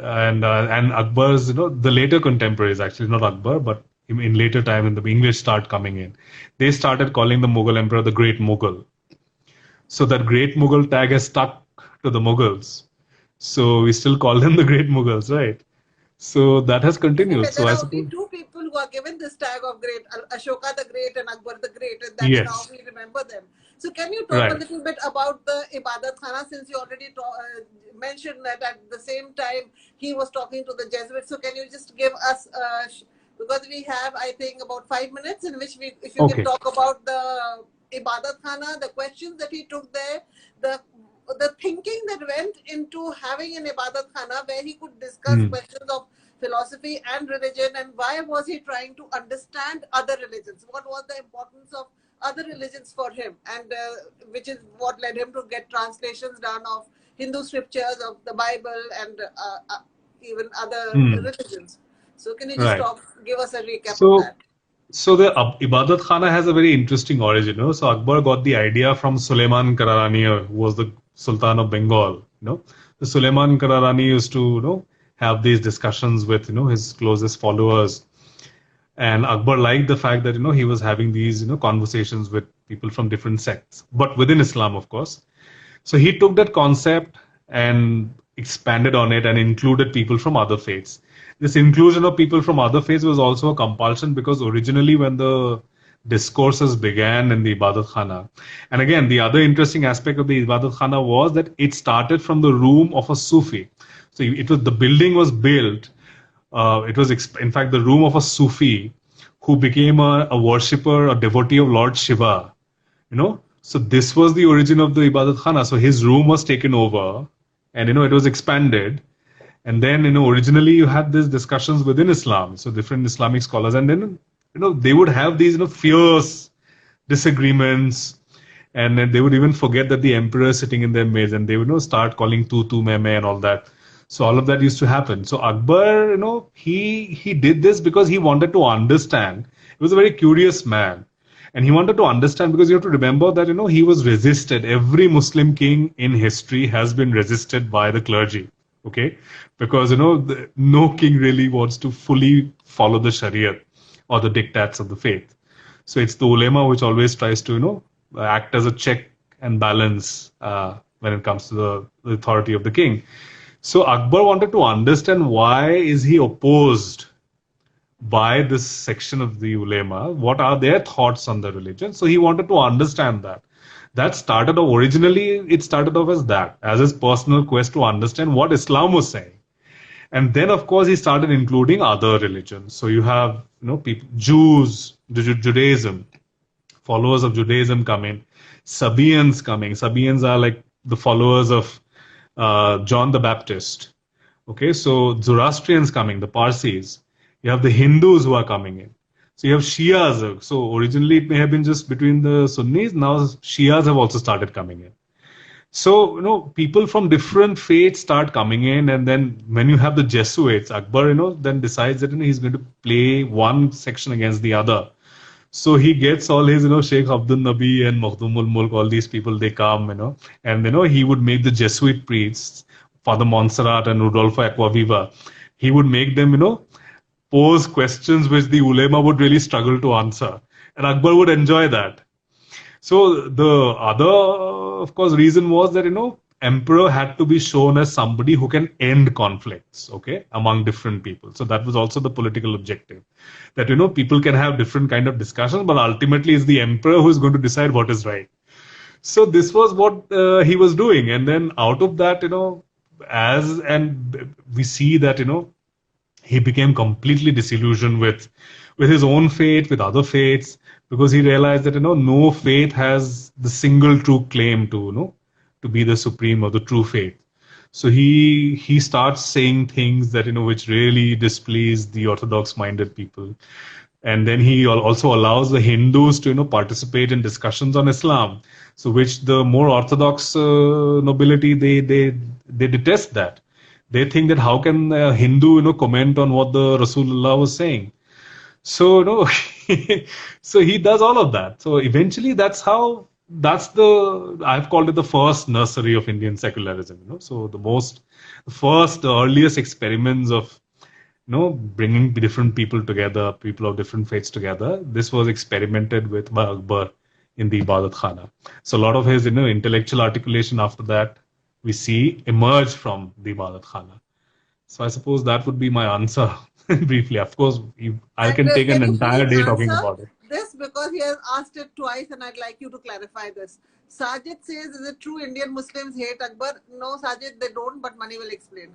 and Akbar's, the later contemporaries, actually not Akbar, but in later time when the English start coming in, they started calling the Mughal emperor the Great Mughal. So that Great Mughal tag has stuck to the Mughals. So we still call them the Great Mughals, right? So that has continued. There are only two people who are given this tag of Great, Ashoka the Great and Akbar the Great, and that's how we remember them. So can you talk a little bit about the Ibadat Khana, since you already mentioned that at the same time he was talking to the Jesuits. So can you just give us, because we have, I think, about 5 minutes in which if you can talk about the Ibadat Khana, the questions that he took there, the thinking that went into having an Ibadat Khana where he could discuss questions of philosophy and religion, and why was he trying to understand other religions? What was the importance of other religions for him, and which is what led him to get translations done of Hindu scriptures, of the Bible, and even other religions. So can you just give us a recap of that? So the Ibadat Khana has a very interesting origin. So Akbar got the idea from Suleiman Kararani, who was the Sultan of Bengal. The Suleiman Kararani used to have these discussions with his closest followers, and Akbar liked the fact that he was having these conversations with people from different sects, but within Islam, of course. So he took that concept and expanded on it and included people from other faiths. This inclusion of people from other faiths was also a compulsion, because originally when the discourses began in the Ibadat Khana, and again the other interesting aspect of the Ibadat Khana was that it started from the room of a Sufi. So the building was built, it was in fact the room of a Sufi who became a worshipper, a devotee of Lord Shiva. So this was the origin of the Ibadat Khana. So his room was taken over, and it was expanded. And then, originally you had these discussions within Islam, so different Islamic scholars, and then, they would have these, fierce disagreements, and then they would even forget that the emperor is sitting in their midst, and they would, start calling tu me and all that. So all of that used to happen. So Akbar, he did this because he wanted to understand. He was a very curious man, and he wanted to understand, because you have to remember that, he was resisted. Every Muslim king in history has been resisted by the clergy. Okay, because no king really wants to fully follow the Sharia or the diktats of the faith. So it's the ulema which always tries to act as a check and balance when it comes to the authority of the king. So Akbar wanted to understand, why is he opposed by this section of the ulema? What are their thoughts on the religion? So he wanted to understand that. That started off, originally it started off as that, as his personal quest to understand what Islam was saying. And then, of course, he started including other religions. So you have, people, Jews, Judaism, followers of Judaism come in, Sabaeans coming. Sabaeans are like the followers of John the Baptist. Okay, so Zoroastrians coming, the Parsis. You have the Hindus who are coming in. So you have Shias. So originally it may have been just between the Sunnis. Now Shias have also started coming in. So, people from different faiths start coming in. And then when you have the Jesuits, Akbar, then decides that he's going to play one section against the other. So he gets all his, Sheikh Abdul Nabi and Makhdumul Mulk, all these people, they come, and, he would make the Jesuit priests Father Montserrat and Rodolfo Acquaviva, he would make them, pose questions which the ulema would really struggle to answer. And Akbar would enjoy that. So the other, of course, reason was that, emperor had to be shown as somebody who can end conflicts, okay, among different people. So that was also the political objective. That, people can have different kind of discussions, but ultimately it's the emperor who is going to decide what is right. So this was what he was doing. And then out of that, and we see that, he became completely disillusioned with his own faith, with other faiths, because he realized that, no faith has the single true claim to, to be the supreme or the true faith. So he starts saying things that, which really displease the orthodox minded people. And then he also allows the Hindus to, participate in discussions on Islam. So which the more orthodox nobility, they detest that. They think that how can a Hindu, comment on what the Rasulullah was saying? So, so he does all of that. So eventually I've called it the first nursery of Indian secularism, So the earliest experiments of, bringing different people together, people of different faiths together. This was experimented with by Akbar in the Ibadat Khana. So a lot of his, intellectual articulation after that we see emerge from the Ibadat Khana. So I suppose that would be my answer briefly. Of course, I can take an entire day talking about it. This because he has asked it twice, and I'd like you to clarify this. Sajid says, is it true Indian Muslims hate Akbar? No, Sajid, they don't, but Mani will explain.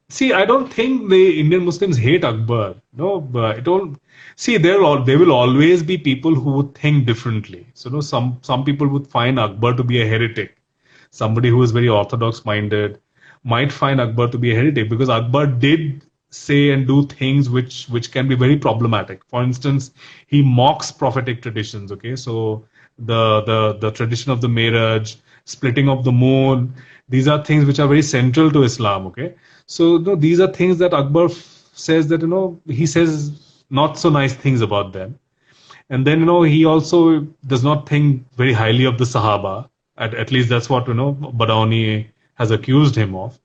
See, I don't think the Indian Muslims hate Akbar. No, but I don't. See, there will always be people who would think differently. So, some people would find Akbar to be a heretic. Somebody who is very orthodox minded might find Akbar to be a heretic because Akbar did say and do things which can be very problematic. For instance, he mocks prophetic traditions. Okay, so the tradition of the Miraj, splitting of the moon, these are things which are very central to Islam. Okay, so these are things that Akbar says that he says not so nice things about them, and then he also does not think very highly of the Sahaba. At least that's what Badauni has accused him of.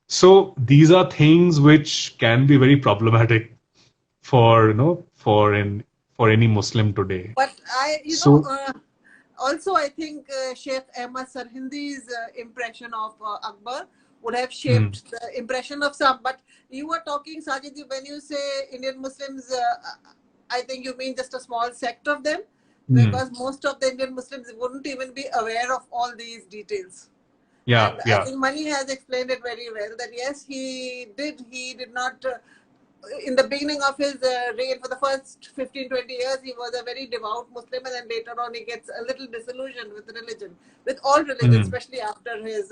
So these are things which can be very problematic for any Muslim today. But also I think Sheikh Ahmad Sarhindi's impression of Akbar would have shaped the impression of some. But you were talking, Sajid, when you say Indian Muslims, I think you mean just a small sect of them, because most of the Indian Muslims wouldn't even be aware of all these details. Yeah. I think Mani has explained it very well that yes, he did not, in the beginning of his reign for the first 15-20 years, he was a very devout Muslim, and then later on he gets a little disillusioned with religion, with all religions, especially after his...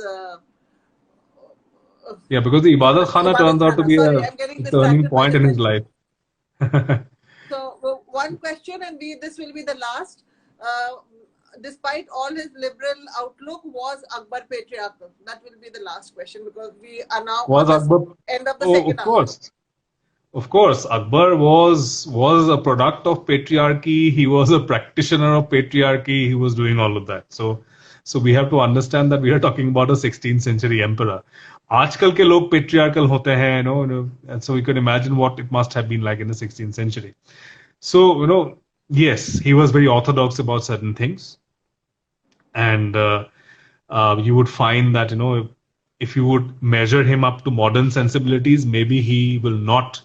because the Ibadat Khana turns out to be a turning point in his life. So one question, and this will be the last. Despite all his liberal outlook, was Akbar patriarchal? That will be the last question, because we are now at the end of the second hour. Of course, Akbar was a product of patriarchy. He was a practitioner of patriarchy. He was doing all of that. So we have to understand that we are talking about a 16th century emperor. आजकल के लोग patriarchal होते हैं, and so we can imagine what it must have been like in the 16th century. So, yes, he was very orthodox about certain things. And you would find that, if you would measure him up to modern sensibilities, maybe he will not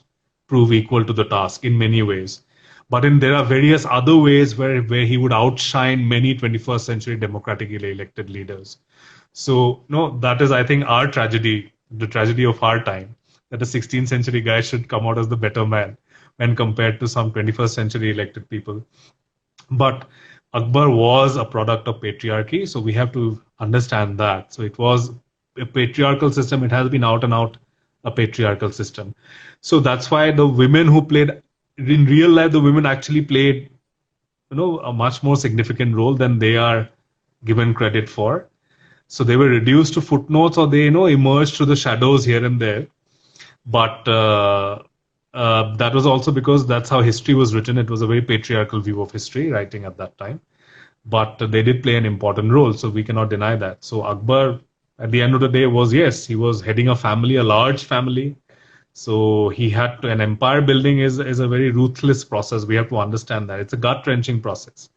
prove equal to the task in many ways. But there are various other ways where he would outshine many 21st century democratically elected leaders. So, that is, I think, our tragedy, the tragedy of our time, that a 16th century guy should come out as the better man when compared to some 21st century elected people. But Akbar was a product of patriarchy, so we have to understand that. So it was a patriarchal system. It has been out and out a patriarchal system. So that's why the women who played, in real life, the women actually played, a much more significant role than they are given credit for. So they were reduced to footnotes, or they, emerged through the shadows here and there. But that was also because that's how history was written. It was a very patriarchal view of history, writing at that time. But they did play an important role, so we cannot deny that. So Akbar at the end of the day was, yes, he was heading a family, a large family. So he had to, an empire building is a very ruthless process. We have to understand that. It's a gut wrenching process.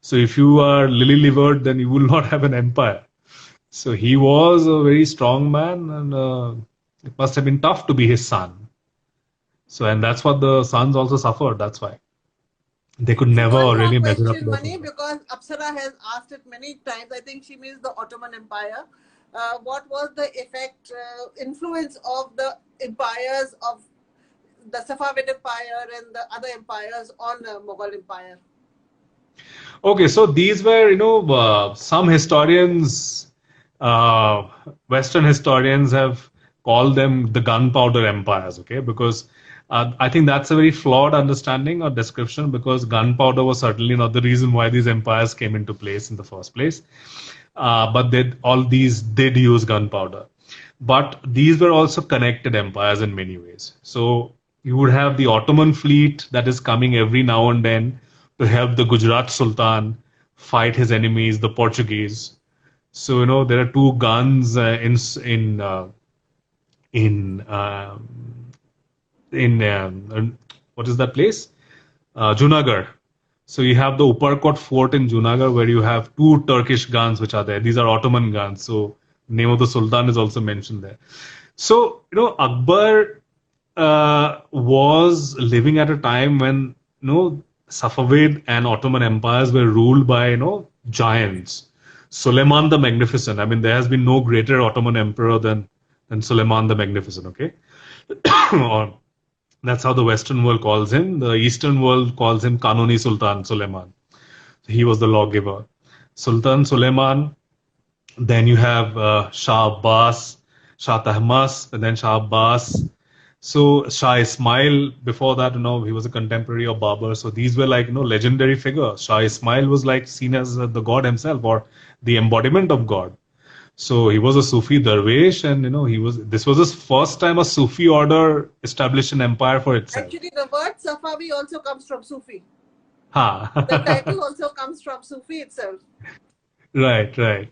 So if you are lily livered, then you will not have an empire. So he was a very strong man, and it must have been tough to be his son. So, and that's what the sons also suffered. That's why they could So one never more really measure up to question, their Mani, father. because Apsara has asked it many times. I think she means the Ottoman Empire. What was the effect, influence of the empires of the Safavid Empire and the other empires on the Mughal Empire? Okay, so these were, some historians, uh, Western historians have called them the gunpowder empires, okay, because I think that's a very flawed understanding or description because gunpowder was certainly not the reason why these empires came into place in the first place. But all these did use gunpowder. But these were also connected empires in many ways. So you would have the Ottoman fleet that is coming every now and then to help the Gujarat Sultan fight his enemies, the Portuguese. So there are two guns in what is that place? Junagadh. So you have the Uparkot fort in Junagadh where you have two Turkish guns which are there. These are Ottoman guns. So name of the Sultan is also mentioned there. So Akbar was living at a time when Safavid and Ottoman empires were ruled by giants. Suleiman the Magnificent. I mean, there has been no greater Ottoman emperor than Suleiman the Magnificent. Okay, or that's how the Western world calls him. The Eastern world calls him Kanuni Sultan Suleiman. He was the lawgiver. Sultan Suleiman. Then you have Shah Abbas, Shah Tahmas, and then Shah Abbas. So Shah Ismail, before that, he was a contemporary of Babur. So these were like, legendary figures. Shah Ismail was like seen as the god himself or the embodiment of God. So he was a Sufi Darwish, and this was his first time a Sufi order established an empire for itself. Actually, the word Safavi also comes from Sufi. Ha. The title also comes from Sufi itself. Right, right.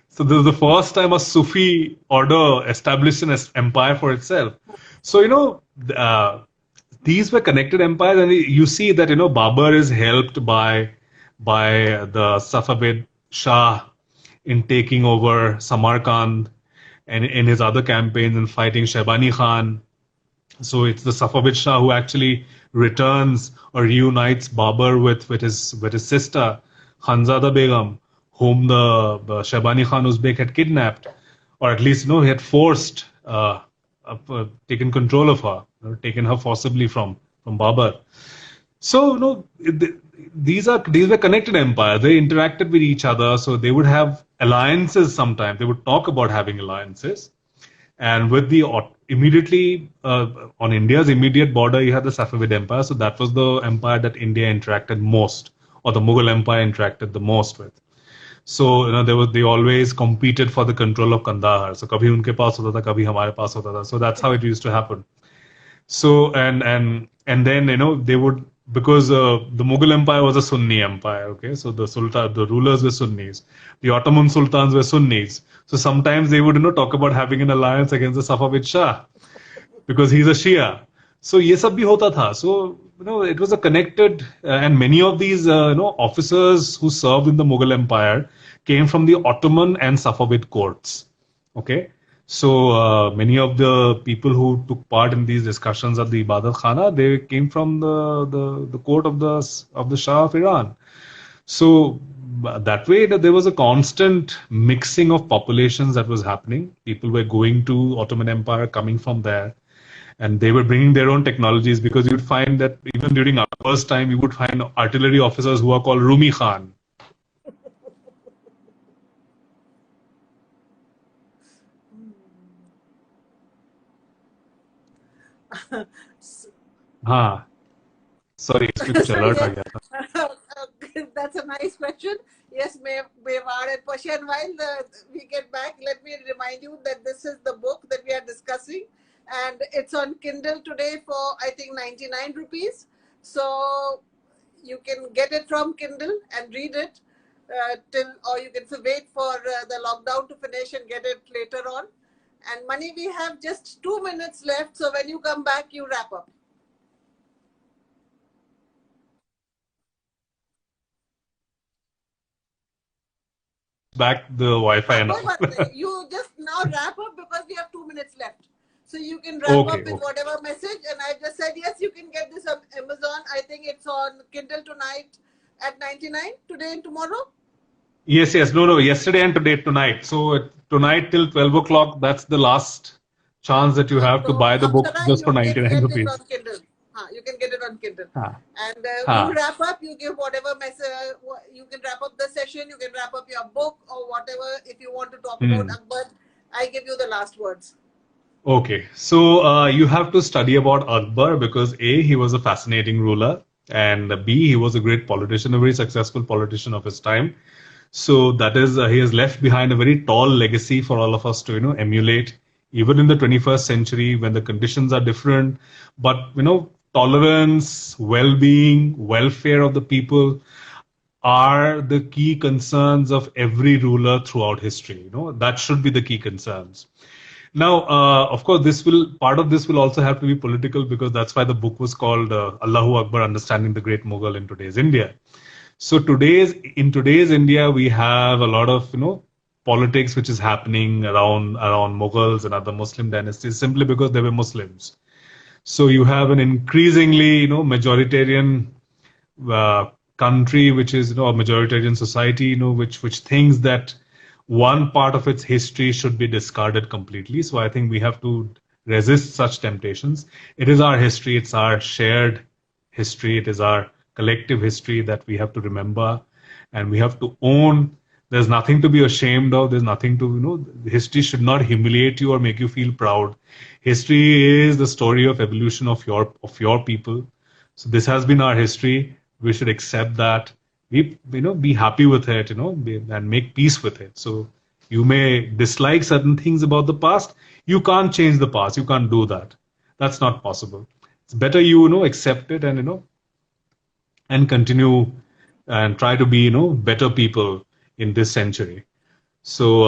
So this is the first time a Sufi order established an empire for itself. So these were connected empires, and you see that Babur is helped by the Safavid Shah in taking over Samarkand and in his other campaigns and fighting Shaybani Khan. So it's the Safavid Shah who actually returns or reunites Babur with his sister Khanzada Begum, whom the Shaybani Khan Uzbek had kidnapped, or at least he had forced, taken control of her, taken her forcibly from Babur. So these were connected empires. They interacted with each other, so they would have alliances. Sometimes they would talk about having alliances. And with the immediately on India's immediate border, you had the Safavid Empire. So that was the empire that India interacted most, or the Mughal Empire interacted the most with. So they always competed for the control of Kandahar. So kabhi unke paas hota tha, kabhi hamare paas hota tha. So that's how it used to happen. So and then they would, because the Mughal Empire was a Sunni empire. Okay, so the rulers were Sunnis. The Ottoman sultans were Sunnis. So sometimes they would talk about having an alliance against the Safavid Shah because he's a Shia. So ye sab bhi hota tha. So it was a connected, and many of these officers who served in the Mughal Empire came from the Ottoman and Safavid courts. Okay. So many of the people who took part in these discussions at the Ibadat Khana, they came from the court of the Shah of Iran. So that way, there was a constant mixing of populations that was happening. People were going to Ottoman Empire, coming from there, and they were bringing their own technologies, because you'd find that even during Akbar's time, you would find artillery officers who are called Rumi Khan. हाँ, sorry, इसमें कुछ alert आ गया था. That's a nice question. Yes, Mewar and Persian. While we get back, let me remind you that this is the book that we are discussing, and it's on Kindle today for, I think, 99 rupees. So you can get it from Kindle and read it. till, or you can wait for the lockdown to finish and get it later on. And Mani, we have just 2 minutes left, so when you come back, you wrap up. Back the Wi-Fi now. You just now wrap up because we have 2 minutes left. So you can wrap up with whatever message. And I just said, yes, you can get this on Amazon. I think it's on Kindle tonight at 99, today and tomorrow. Yes. No. Yesterday and today, tonight. So tonight till 12 o'clock, that's the last chance that you have to buy the book just for 99 rupees. You can get it on Kindle. And you wrap up, you give whatever message, you can wrap up the session, you can wrap up your book or whatever. If you want to talk about Akbar, I give you the last words. Okay. So you have to study about Akbar because A, he was a fascinating ruler, and B, he was a great politician, a very successful politician of his time. So that is, he has left behind a very tall legacy for all of us to, emulate, even in the 21st century when the conditions are different. But, tolerance, well-being, welfare of the people are the key concerns of every ruler throughout history. That should be the key concerns. Now, of course, part of this will also have to be political because that's why the book was called Allahu Akbar, Understanding the Great Mughal in Today's India. So in today's India, we have a lot of, politics which is happening around Mughals and other Muslim dynasties simply because they were Muslims. So you have an increasingly, majoritarian country, which is, a majoritarian society, which thinks that one part of its history should be discarded completely. So I think we have to resist such temptations. It is our history. It's our shared history. It is our collective history that we have to remember, and we have to own. There's nothing to be ashamed of. There's nothing to, history should not humiliate you or make you feel proud. History is the story of evolution of your people. So this has been our history. We should accept that. Be happy with it, and make peace with it. So you may dislike certain things about the past. You can't change the past. You can't do that. That's not possible. It's better you, accept it and, and continue and try to be, better people in this century. So,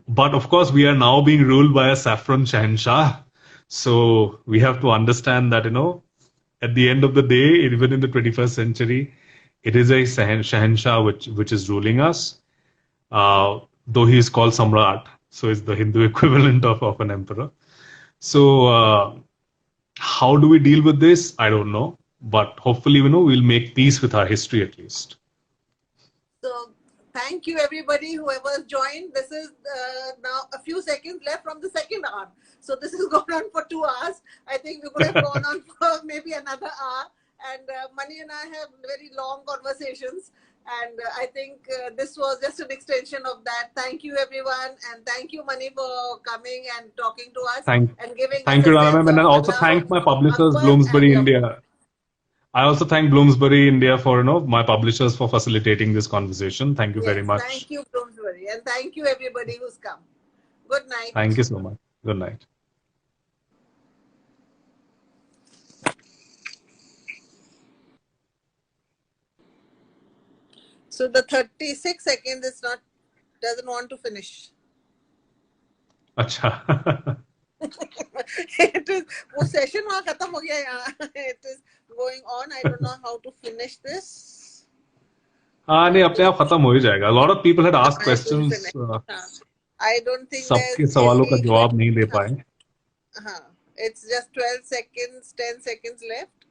but of course, we are now being ruled by a saffron Shahanshah. So we have to understand that, at the end of the day, even in the 21st century, it is a Shahanshah which is ruling us, though he is called Samrat. So it's the Hindu equivalent of an emperor. So how do we deal with this? I don't know. But hopefully, we'll make peace with our history at least. So thank you, everybody, whoever's joined. This is now a few seconds left from the second hour. So this has gone on for 2 hours. I think we could have gone on for maybe another hour. And Mani and I have very long conversations. And I think this was just an extension of that. Thank you, everyone. And thank you, Mani, for coming and talking to us. Thank you, Rana ma'am. And I also thank my publishers, Bloomsbury India. I also thank Bloomsbury India for, my publishers for facilitating this conversation. Thank you very much. Thank you, Bloomsbury. And thank you, everybody who's come. Good night. Thank you so much. Good night. So the 36 seconds doesn't want to finish. Acha. It is, वो session वहाँ खत्म हो गया यहाँ. It is going on. I don't know how to finish this. हाँ नहीं अपने आप खत्म हो ही जाएगा. A lot of people had asked questions. I don't think सबके सवालों का जवाब नहीं दे पाए. It's just 12 seconds, 10 seconds left.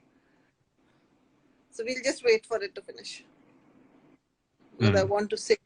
So we'll just wait for it to finish. Because I want to say.